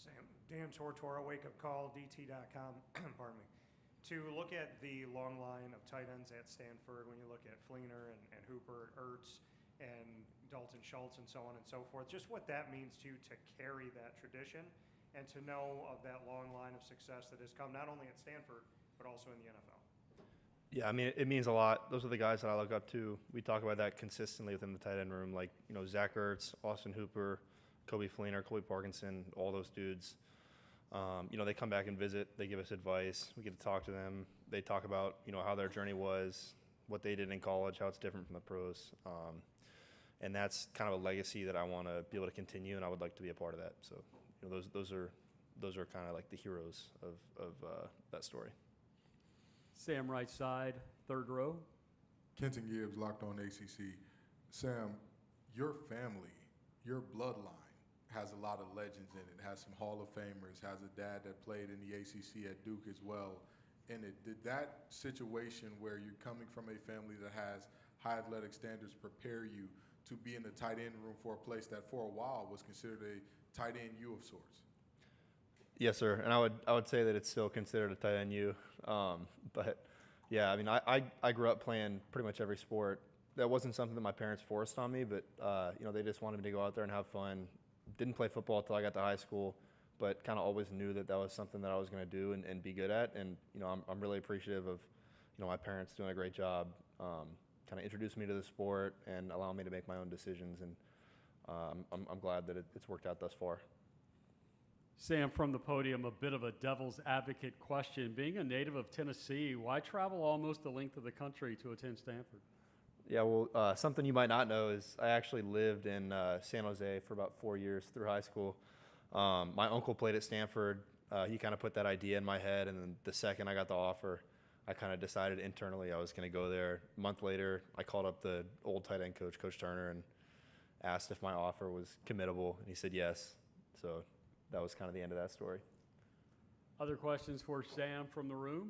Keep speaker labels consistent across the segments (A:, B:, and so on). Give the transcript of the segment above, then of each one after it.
A: Sam, Dan Tortora, wakeupcall, DT.com, pardon me. To look at the long line of tight ends at Stanford, when you look at Fleener and Hooper, Ertz, and Dalton Schultz and so on and so forth, just what that means to you to carry that tradition and to know of that long line of success that has come not only at Stanford, but also in the NFL.
B: Yeah, I mean, it means a lot. Those are the guys that I look up to. We talk about that consistently within the tight end room, like, Zach Ertz, Austin Hooper, Kobe Fleener, Colby Parkinson, all those dudes. They come back and visit. They give us advice. We get to talk to them. They talk about, how their journey was, what they did in college, how it's different from the pros. And that's kind of a legacy that I want to be able to continue, and I would like to be a part of that. So, those are kind of like the heroes of that story.
C: Sam, right side, third row.
D: Kenton Gibbs, Locked On ACC. Sam, your family, your bloodline has a lot of legends in it. Has some Hall of Famers, has a dad that played in the ACC at Duke as well. And did that situation where you're coming from a family that has high athletic standards prepare you to be in the tight end room for a place that for a while was considered a tight end U of sorts?
B: Yes, sir. And I would say that it's still considered a tight end U. But yeah, I mean, I grew up playing pretty much every sport. That wasn't something that my parents forced on me, but they just wanted me to go out there and have fun. Didn't play football until I got to high school, but kind of always knew that was something that I was going to do and be good at. And I'm really appreciative of my parents doing a great job, kind of introducing me to the sport and allowing me to make my own decisions. And I'm glad that it's worked out thus far.
C: Sam, from the podium, a bit of a devil's advocate question. Being a native of Tennessee, why travel almost the length of the country to attend Stanford?
B: Yeah, well, something you might not know is I actually lived in San Jose for about 4 years through high school. My uncle played at Stanford. He kind of put that idea in my head, and then the second I got the offer, I kind of decided internally I was going to go there. A month later, I called up the old tight end coach, Coach Turner, and asked if my offer was committable, and he said yes. So that was kind of the end of that story.
C: Other questions for Sam from the room?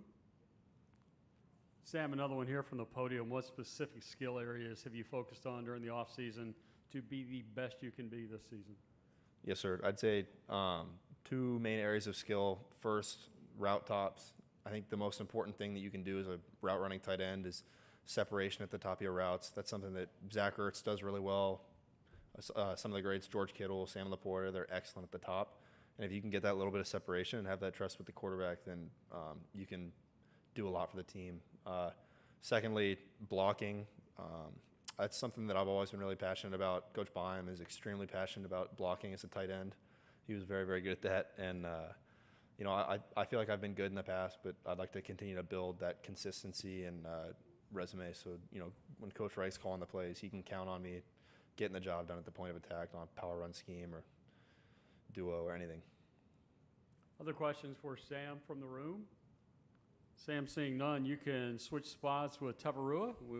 C: Sam, another one here from the podium. What specific skill areas have you focused on during the offseason to be the best you can be this season?
B: Yes, sir. I'd say two main areas of skill. First, route tops. I think the most important thing that you can do as a route running tight end is separation at the top of your routes. That's something that Zach Ertz does really well. Some of the greats, George Kittle, Sam Laporta, they're excellent at the top. And if you can get that little bit of separation and have that trust with the quarterback, then you can do a lot for the team. Secondly, blocking. That's something that I've always been really passionate about. Coach Byam is extremely passionate about blocking as a tight end. He was very, very good at that. And, I feel like I've been good in the past, but I'd like to continue to build that consistency and resume. So, when Coach Wright's calling the plays, he can count on me getting the job done at the point of attack on a power run scheme or duo or anything.
C: Other questions for Sam from the room? Sam, seeing none, you can switch spots with Tavarua.